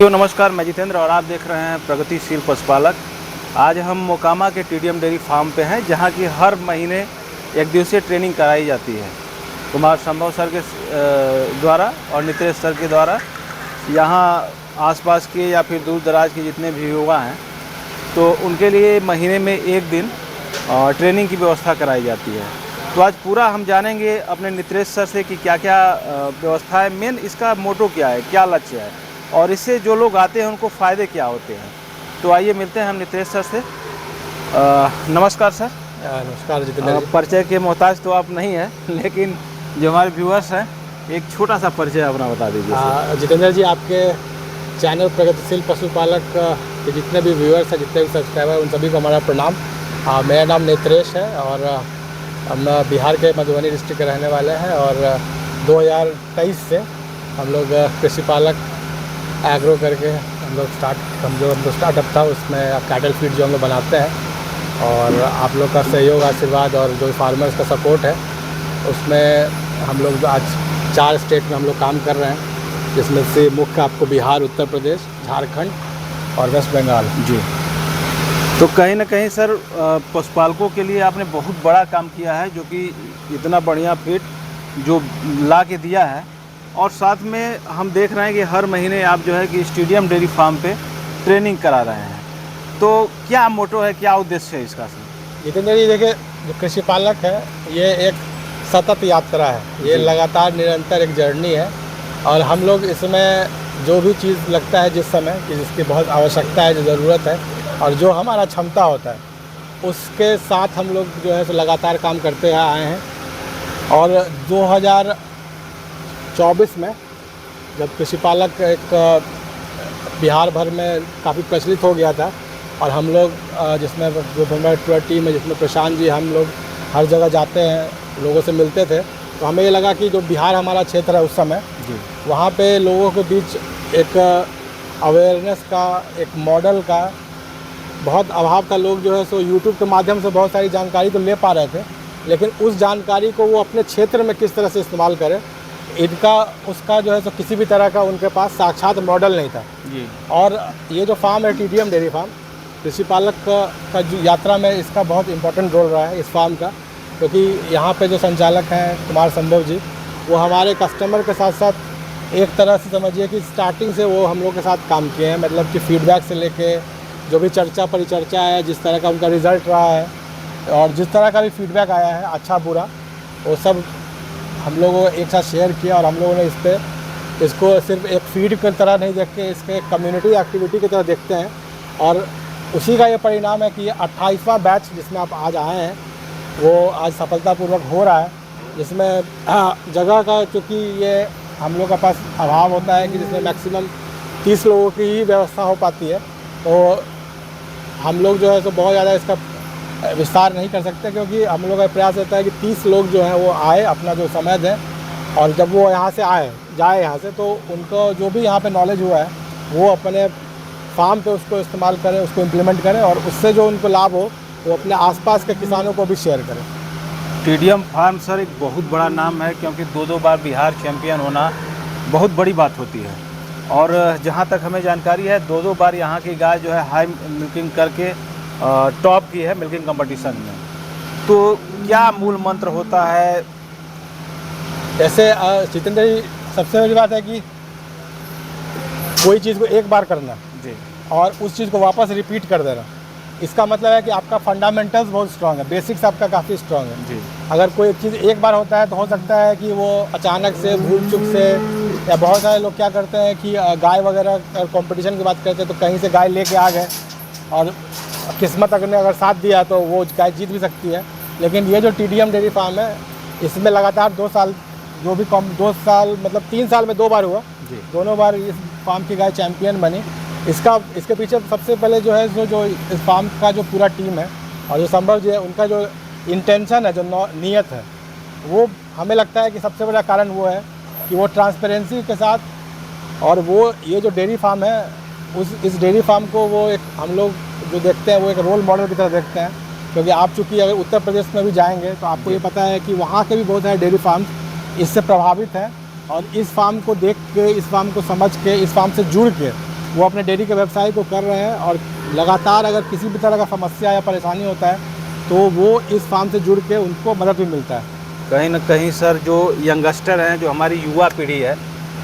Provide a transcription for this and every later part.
नमस्कार, मैं जितेंद्र और आप देख रहे हैं प्रगतिशील पशुपालक। आज हम मोकामा के टीडीएम डेयरी फार्म पे हैं, जहां की हर महीने एक दिवसीय ट्रेनिंग कराई जाती है कुमार संभव सर के द्वारा और नितेश सर के द्वारा। यहां आसपास के या फिर दूर दराज के जितने भी युवा हैं तो उनके लिए महीने में एक दिन ट्रेनिंग की व्यवस्था कराई जाती है। तो आज पूरा हम जानेंगे अपने नितेश सर से कि क्या क्या व्यवस्था है, मेन इसका मोटो क्या है, क्या लक्ष्य है और इससे जो लोग आते हैं उनको फ़ायदे क्या होते हैं। तो आइए मिलते हैं हम नितेश सर से। नमस्कार सर। नमस्कार जितेंद्र। परिचय के मोहताज तो आप नहीं हैं, लेकिन जो हमारे व्यूअर्स हैं एक छोटा सा परिचय अपना बता दीजिए। जितेंद्र जी, आपके चैनल प्रगतिशील पशुपालक के जितने भी व्यूअर्स हैं, जितने भी सब्सक्राइबर हैं, उन सभी को हमारा प्रणाम। मेरा नाम नितेश है और हम बिहार के मधुबनी डिस्ट्रिक्ट के रहने वाले हैं और 2023 से हम लोग कृषि पालक एग्रो करके हम लोग स्टार्टअप था, उसमें कैटल फीड जो हम लोग बनाते हैं और आप लोग का सहयोग, आशीर्वाद और जो फार्मर्स का सपोर्ट है उसमें हम लोग आज 4 स्टेट में हम लोग काम कर रहे हैं, जिसमें से मुख्य आपको बिहार, उत्तर प्रदेश, झारखंड और वेस्ट बंगाल। जी, तो कहीं ना कहीं सर पशुपालकों के लिए आपने बहुत बड़ा काम किया है, जो कि इतना बढ़िया फीड जो ला के दिया है। और साथ में हम देख रहे हैं कि हर महीने आप जो है कि टीडीएम डेयरी फार्म पे ट्रेनिंग करा रहे हैं। तो क्या मोटो है, क्या उद्देश्य है इसका सर? जितेंद्र जी, देखिए, जो कृषि पालक है ये एक सतत यात्रा है, ये लगातार निरंतर एक जर्नी है और हम लोग इसमें जो भी चीज़ लगता है जिस समय कि जिसकी बहुत आवश्यकता है, जो ज़रूरत है और जो हमारा क्षमता होता है, उसके साथ हम लोग जो है सो लगातार काम करते आए हैं। और 2024 में जब कृषि पालक एक बिहार भर में काफ़ी प्रचलित हो गया था और हम लोग जिसमें जो हमारी पूरा टीम है, जिसमें प्रशांत जी, हम लोग हर जगह जाते हैं, लोगों से मिलते थे, तो हमें ये लगा कि जो बिहार हमारा क्षेत्र है उस समय वहाँ पे लोगों के बीच एक अवेयरनेस का, एक मॉडल का बहुत अभाव था। लोग जो है सो यूट्यूब के माध्यम से बहुत सारी जानकारी तो ले पा रहे थे, लेकिन उस जानकारी को वो अपने क्षेत्र में किस तरह से इस्तेमाल करें, उसका जो है सो किसी भी तरह का उनके पास साक्षात मॉडल नहीं था जी। और ये जो फार्म है टीडीएम डेयरी फार्म, कृषि पालक का जो यात्रा में इसका बहुत इम्पोर्टेंट रोल रहा है इस फार्म का, क्योंकि यहाँ पे जो संचालक हैं कुमार संभव जी, वो हमारे कस्टमर के साथ साथ एक तरह से समझिए कि स्टार्टिंग से वो हम लोग के साथ काम किए हैं। मतलब कि फीडबैक से लेके जो भी चर्चा परिचर्चा है, जिस तरह का उनका रिज़ल्ट रहा है और जिस तरह का भी फीडबैक आया है, अच्छा बुरा, वो सब हम लोगों को एक साथ शेयर किया और हम लोगों ने इसको सिर्फ एक फीड की तरह नहीं देख के इसके एक कम्युनिटी एक्टिविटी की तरह देखते हैं। और उसी का ये परिणाम है कि ये 28वां बैच जिसमें आप आज आए हैं वो आज सफलतापूर्वक हो रहा है, जिसमें जगह का चूँकि ये हम लोग के पास अभाव होता है कि जिसमें मैक्सिमम 30 लोगों की ही व्यवस्था हो पाती है, तो हम लोग जो है तो बहुत ज़्यादा इसका विस्तार नहीं कर सकते, क्योंकि हम लोग का प्रयास रहता है कि 30 लोग जो हैं वो आए, अपना जो समय दें और जब वो यहाँ से जाए यहाँ से, तो उनको जो भी यहाँ पे नॉलेज हुआ है वो अपने फार्म पे उसको इस्तेमाल करें, उसको इम्प्लीमेंट करें और उससे जो उनको लाभ हो वो अपने आसपास के किसानों को भी शेयर करें। टीडीएम फार्म सर एक बहुत बड़ा नाम है, क्योंकि 2 बार बिहार चैम्पियन होना बहुत बड़ी बात होती है। और जहाँ तक हमें जानकारी है 2 बार यहाँ की गाय जो है हाई मिल्किंग करके टॉप की है मिल्किंग कंपटीशन में। तो क्या मूल मंत्र होता है? जैसे जितेंद्र जी, सबसे बड़ी बात है कि कोई चीज़ को एक बार करना जी और उस चीज़ को वापस रिपीट कर देना। इसका मतलब है कि आपका फंडामेंटल्स बहुत स्ट्रांग है, बेसिक्स आपका काफ़ी स्ट्रांग है जी। अगर कोई चीज़ एक बार होता है तो हो सकता है कि वो अचानक से, भूल चूक से, या बहुत सारे लोग क्या करते हैं कि गाय वगैरह कंपटीशन की बात करते हैं तो कहीं से गाय लेके आ गए और किस्मत अगर साथ दिया तो वो गाय जीत भी सकती है। लेकिन ये जो टीडीएम डेयरी फार्म है, इसमें लगातार 2 साल, जो भी 2 साल मतलब 3 साल में 2 बार हुआ जी। दोनों बार इस फार्म की गाय चैम्पियन बनी। इसके पीछे सबसे पहले जो है जो इस फार्म का जो पूरा टीम है और जो संभव जी है, उनका जो इंटेंशन है, जो नीयत है, वो हमें लगता है कि सबसे बड़ा कारण वो है कि वो ट्रांसपेरेंसी के साथ, और वो ये जो डेयरी फार्म है इस डेयरी फार्म को वो एक हम लोग जो देखते हैं वो एक रोल मॉडल की तरह देखते हैं। क्योंकि आप चूँकि अगर उत्तर प्रदेश में भी जाएंगे तो आपको ये पता है कि वहाँ के भी बहुत सारे डेयरी फार्म्स इससे प्रभावित हैं और इस फार्म को देख के, इस फार्म को समझ के, इस फार्म से जुड़ के वो अपने डेयरी के व्यवसाय को कर रहे हैं और लगातार अगर किसी भी तरह का समस्या या परेशानी होता है तो वो इस फार्म से जुड़ के उनको मदद भी मिलता है। कहीं ना कहीं सर जो यंगस्टर हैं, जो हमारी युवा पीढ़ी है,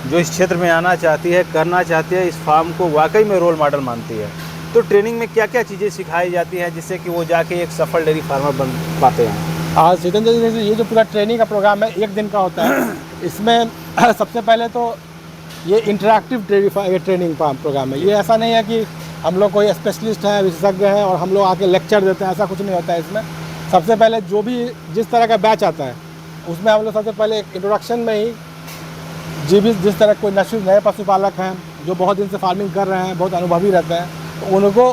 जो इस क्षेत्र में आना चाहती है, करना चाहती है, इस फार्म को वाकई में रोल मॉडल मानती है। तो ट्रेनिंग में क्या क्या चीज़ें सिखाई जाती हैं जिससे कि वो जाके एक सफल डेयरी फार्मर बन पाते हैं? आज जितेंद्र जी, ये जो पूरा ट्रेनिंग का प्रोग्राम है 1 दिन का होता है। इसमें सबसे पहले तो ये इंटरैक्टिव ट्रेनिंग प्रोग्राम है। ये ऐसा नहीं है कि हम लोग कोई स्पेशलिस्ट हैं, विशेषज्ञ हैं और हम लोग आके लेक्चर देते हैं, ऐसा कुछ नहीं होता है इसमें। सबसे पहले जो भी जिस तरह का बैच आता है उसमें हम लोग सबसे पहले एक इंट्रोडक्शन में ही जिस तरह कोई नए पशुपालक हैं जो बहुत दिन से फार्मिंग कर रहे हैं, बहुत अनुभवी रहते हैं, तो उनको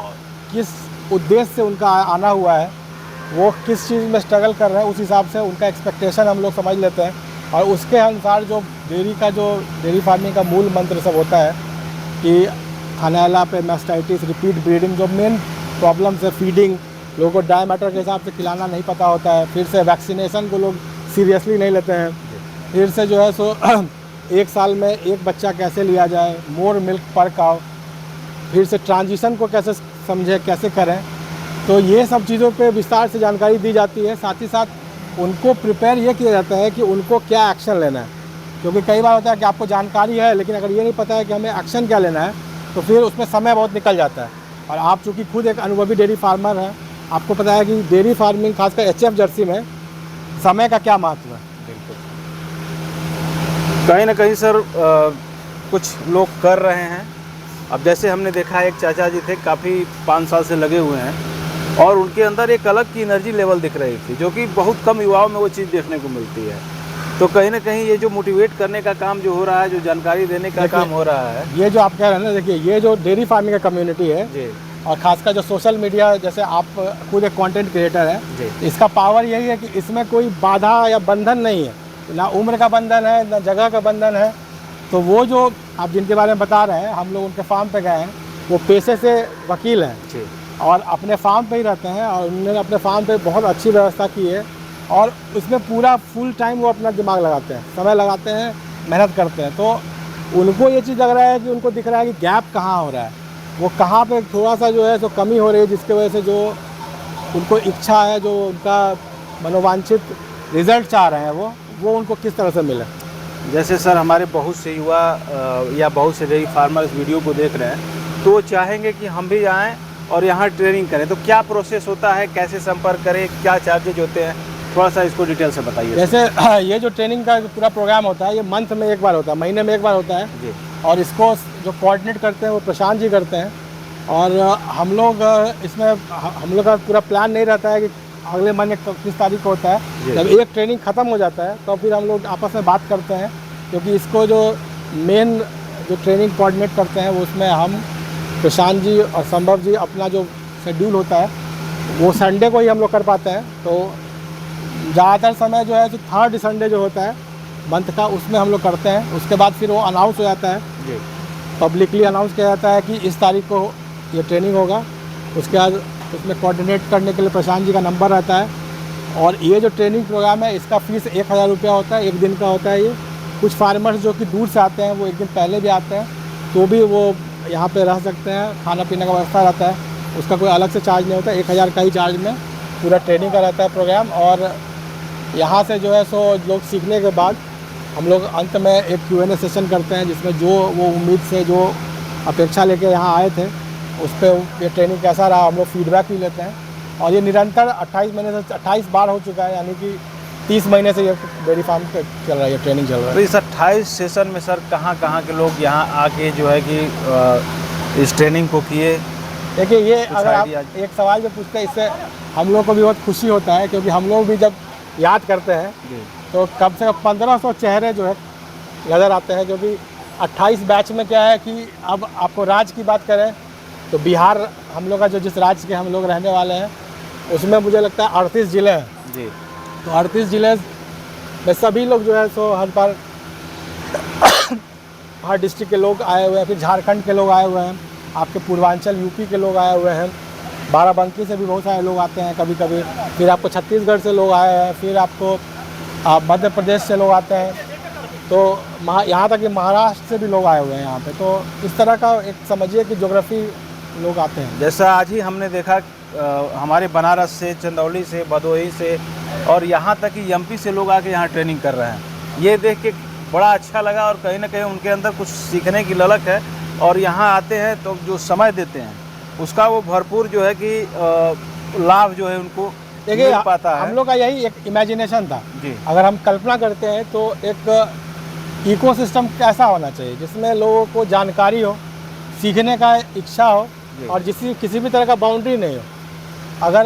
किस उद्देश्य से उनका आना हुआ है, वो किस चीज़ में स्ट्रगल कर रहे हैं, उस हिसाब से उनका एक्सपेक्टेशन हम लोग समझ लेते हैं और उसके अनुसार जो डेयरी फार्मिंग का मूल मंत्र सब होता है कि खानाला पे मैस्टाइटिस, रिपीट ब्रीडिंग, जो मेन प्रॉब्लम्स है, फीडिंग, लोगों को डायमीटर के हिसाब से खिलाना नहीं पता होता है, फिर से वैक्सीनेशन को लोग सीरियसली नहीं लेते हैं, फिर से जो है सो 1 साल में 1 बच्चा कैसे लिया जाए, मोर मिल्क पर काउ, फिर से ट्रांजिशन को कैसे समझे, कैसे करें, तो ये सब चीज़ों पे विस्तार से जानकारी दी जाती है। साथ ही साथ उनको प्रिपेयर ये किया जाता है कि उनको क्या एक्शन लेना है, क्योंकि कई बार होता है कि आपको जानकारी है लेकिन अगर ये नहीं पता है कि हमें एक्शन क्या लेना है तो फिर उसमें समय बहुत निकल जाता है। और आप चूँकि खुद एक अनुभवी डेयरी फार्मर हैं, आपको पता है कि डेयरी फार्मिंग खासकर HF जर्सी में समय का क्या महत्व है। बिल्कुल, कहीं ना कहीं सर कुछ लोग कर रहे हैं। अब जैसे हमने देखा एक चाचा जी थे, काफ़ी 5 साल से लगे हुए हैं और उनके अंदर एक अलग की एनर्जी लेवल दिख रही थी, जो कि बहुत कम युवाओं में वो चीज़ देखने को मिलती है। तो कहीं ना कहीं ये जो मोटिवेट करने का काम जो हो रहा है, जो जानकारी देने का काम हो रहा है, ये जो आप कह रहे हैं ना, देखिए ये जो डेयरी फार्मिंग का कम्युनिटी है जी, और ख़ासकर जो सोशल मीडिया, जैसे आप खुद एक कंटेंट क्रिएटर हैं, इसका पावर यही है कि इसमें कोई बाधा या बंधन नहीं है, ना उम्र का बंधन है, ना जगह का बंधन है। तो वो जो आप जिनके बारे में बता रहे हैं, हम लोग उनके फार्म पे गए हैं, वो पेशे से वकील हैं जी, और अपने फार्म पे ही रहते हैं और उन्होंने अपने फार्म पे बहुत अच्छी व्यवस्था की है और उसमें पूरा फुल टाइम वो अपना दिमाग लगाते हैं, समय लगाते हैं, मेहनत करते हैं। तो उनको ये चीज़ लग रहा है कि उनको दिख रहा है कि गैप कहाँ हो रहा है, वो कहाँ पे थोड़ा सा जो है सो कमी हो रही है, जिसकी वजह से जो उनको इच्छा है, जो उनका मनोवांछित रिज़ल्ट चाह रहे हैं वो उनको किस तरह से मिले। जैसे सर हमारे बहुत से युवा या बहुत से डेयरी फार्मर इस वीडियो को देख रहे हैं, तो वो चाहेंगे कि हम भी आएँ और यहाँ ट्रेनिंग करें, तो क्या प्रोसेस होता है, कैसे संपर्क करें, क्या चार्जेज होते हैं, थोड़ा सा इसको डिटेल से बताइए। जैसे ये जो ट्रेनिंग का पूरा प्रोग्राम होता है, ये मंथ में 1 बार होता है, महीने में 1 बार होता है जी, और इसको जो कोऑर्डिनेट करते हैं वो प्रशांत जी करते हैं। और हम लोग इसमें हम लोग का पूरा प्लान नहीं रहता है कि अगले महीने किस तारीख को होता है। जब एक ट्रेनिंग ख़त्म हो जाता है तो फिर हम लोग आपस में बात करते हैं, क्योंकि इसको जो मेन जो ट्रेनिंग कोऑर्डिनेट करते हैं वो उसमें हम प्रशांत जी और संभव जी, अपना जो शेड्यूल होता है वो संडे को ही हम लोग कर पाते हैं। तो ज़्यादातर समय जो है जो 3rd संडे जो होता है मंथ का, उसमें हम लोग करते हैं। उसके बाद फिर वो अनाउंस हो जाता है जी, पब्लिकली अनाउंस किया जाता है कि इस तारीख को ये ट्रेनिंग होगा। उसके बाद उसमें कोऑर्डिनेट करने के लिए प्रशांत जी का नंबर रहता है। और ये जो ट्रेनिंग प्रोग्राम है इसका फ़ीस 1000 रुपया होता है, 1 दिन का होता है। ये कुछ फार्मर्स जो कि दूर से आते हैं वो 1 दिन पहले भी आते हैं, तो भी वो यहाँ पे रह सकते हैं, खाना पीने का व्यवस्था रहता है, उसका कोई अलग से चार्ज नहीं होता। 1000 का ही चार्ज में पूरा ट्रेनिंग का रहता है प्रोग्राम। और यहाँ से जो है सो लोग सीखने के बाद हम लोग अंत में एक Q&A सेशन करते हैं, जिसमें जो वो उम्मीद से जो अपेक्षा लेके यहाँ आए थे उस पर ये ट्रेनिंग कैसा रहा हम लोग फीडबैक भी लेते हैं। और ये निरंतर 28 महीने से 28 बार हो चुका है, यानी कि 30 महीने से ये डेयरी फार्म पे चल रहा है, ये ट्रेनिंग चल रहा है। तो इस 28 सेशन में सर कहाँ के लोग यहाँ आके जो है कि इस ट्रेनिंग को किए? देखिए, ये अगर आप एक सवाल जो पूछते हैं इससे हम लोग को भी बहुत खुशी होता है, क्योंकि हम लोग भी जब याद करते हैं तो कम से कम 1500 चेहरे जो है नज़र आते हैं, जो कि 28 बैच में क्या है कि अब आपको राज्य की बात करें तो बिहार हम लोग का जो जिस राज्य के हम लोग रहने वाले हैं उसमें मुझे लगता है 38 ज़िले हैं जी। तो 38 ज़िले में सभी लोग जो है सो हर बार हर डिस्ट्रिक्ट के लोग आए हुए हैं, फिर झारखंड के लोग आए हुए हैं, आपके पूर्वांचल यूपी के लोग आए हुए हैं, बाराबंकी से भी बहुत सारे लोग आते हैं कभी कभी, फिर आपको छत्तीसगढ़ से लोग आए हैं, फिर आपको मध्य प्रदेश से लोग आते हैं। तो यहाँ तक कि महाराष्ट्र से भी लोग आए हुए हैं यहाँ पे। तो इस तरह का एक समझिए कि ज्योग्राफी लोग आते हैं। जैसा आज ही हमने देखा हमारे बनारस से, चंदौली से, भदोही से और यहाँ तक कि एमपी से लोग आके यहाँ ट्रेनिंग कर रहे हैं। ये देख के बड़ा अच्छा लगा और कहीं ना कहीं उनके अंदर कुछ सीखने की ललक है और यहाँ आते हैं तो जो समय देते हैं उसका वो भरपूर जो है कि लाभ जो है उनको देखिए मिल पाता है। हम लोग का यही एक इमेजिनेशन था जी। अगर हम कल्पना करते हैं तो एक इकोसिस्टम कैसा होना चाहिए जिसमें लोगों को जानकारी हो, सीखने का इच्छा हो और किसी भी तरह का बाउंड्री नहीं हो, अगर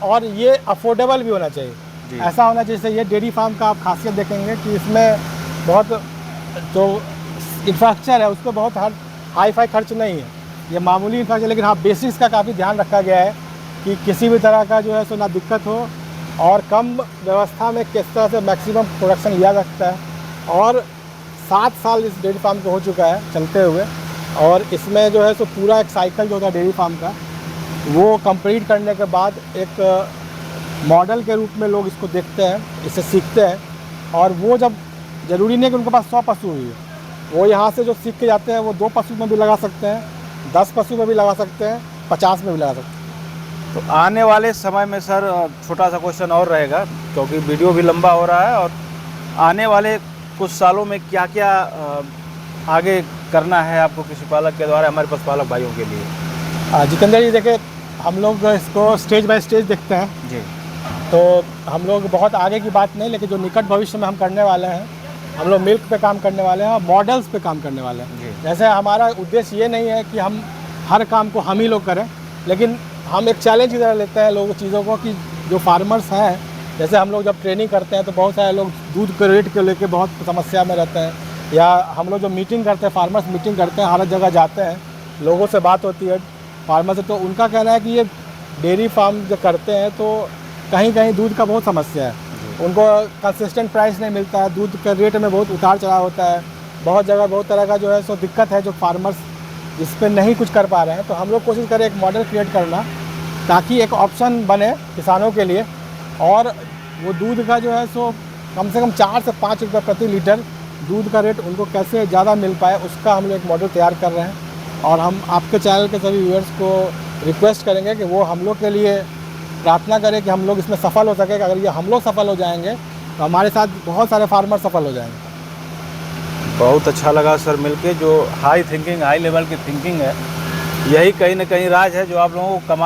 और ये अफोर्डेबल भी होना चाहिए। ऐसा होना चाहिए। जैसे ये डेयरी फार्म का आप खासियत देखेंगे कि इसमें बहुत जो इंफ्रास्ट्रक्चर है उस पर बहुत हाई फाई खर्च नहीं है, ये मामूली इंफ्रास्ट्रक्चर, लेकिन हाँ बेसिक्स का काफ़ी ध्यान रखा गया है कि किसी भी तरह का जो है सो ना दिक्कत हो और कम व्यवस्था में किस तरह से मैक्सिमम प्रोडक्शन लिया जा सकता है। और 7 साल इस डेयरी फार्म को हो चुका है चलते हुए और इसमें जो है सो पूरा एक साइकिल जो होता है डेयरी फार्म का वो कंप्लीट करने के बाद एक मॉडल के रूप में लोग इसको देखते हैं, इससे सीखते हैं। और वो जब ज़रूरी नहीं कि उनके पास 100 पशु हुई है, वो यहाँ से जो सीख के जाते हैं वो 2 पशु में भी लगा सकते हैं, 10 पशु में भी लगा सकते हैं, 50 में भी लगा सकते हैं। तो आने वाले समय में सर छोटा सा क्वेश्चन और रहेगा क्योंकि वीडियो भी लंबा हो रहा है और आने वाले कुछ सालों में क्या क्या आगे करना है आपको कृषि पालक के द्वारा हमारे पशुपालक भाइयों के लिए? जितेंद्र जी देखिए, हम लोग इसको स्टेज बाय स्टेज देखते हैं जी। तो हम लोग बहुत आगे की बात नहीं, लेकिन जो निकट भविष्य में हम करने वाले हैं, हम लोग मिल्क पे काम करने वाले हैं और मॉडल्स पे काम करने वाले हैं। जैसे हमारा उद्देश्य ये नहीं है कि हम हर काम को हम ही लोग करें, लेकिन हम एक चैलेंज की तरह लेते हैं लोगों चीज़ों को कि जो फार्मर्स हैं, जैसे हम लोग जब ट्रेनिंग करते हैं तो बहुत सारे लोग दूध के रेट को लेके बहुत समस्या में रहते हैं, या हम लोग जो मीटिंग करते हैं, फार्मर्स मीटिंग करते हैं, हर जगह जाते हैं, लोगों से बात होती है फार्मर से, तो उनका कहना है कि ये डेयरी फार्म जो करते हैं तो कहीं कहीं दूध का बहुत समस्या है, उनको कंसिस्टेंट प्राइस नहीं मिलता है, दूध के रेट में बहुत उतार चढ़ाव होता है, बहुत जगह बहुत तरह का जो है सो दिक्कत है जो फार्मर्स जिस पे नहीं कुछ कर पा रहे हैं। तो हम लोग कोशिश करें एक मॉडल क्रिएट करना ताकि एक ऑप्शन बने किसानों के लिए और वो दूध का जो है सो कम से कम 4 से 5 रुपये प्रति लीटर दूध का रेट उनको कैसे ज़्यादा मिल पाए, उसका हम लोग एक मॉडल तैयार कर रहे हैं। और हम आपके चैनल के सभी व्यूअर्स को रिक्वेस्ट करेंगे कि वो हम लोग के लिए प्रार्थना करें कि हम लोग इसमें सफल हो सके। अगर ये हम लोग सफल हो जाएंगे तो हमारे साथ बहुत सारे फार्मर सफल हो जाएंगे। बहुत अच्छा लगा सर मिलके, जो हाई थिंकिंग, हाई लेवल की थिंकिंग है, यही कहीं ना कहीं राज है जो आप लोगों को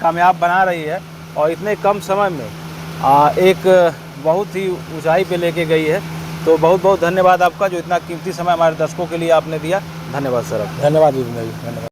कामयाब बना रही है और इतने कम समय में एक बहुत ही ऊंचाई पे लेके गई है। तो बहुत बहुत धन्यवाद आपका जो इतना कीमती समय हमारे दर्शकों के लिए आपने दिया। धन्यवाद सर। धन्यवाद जी, धन्यवाद।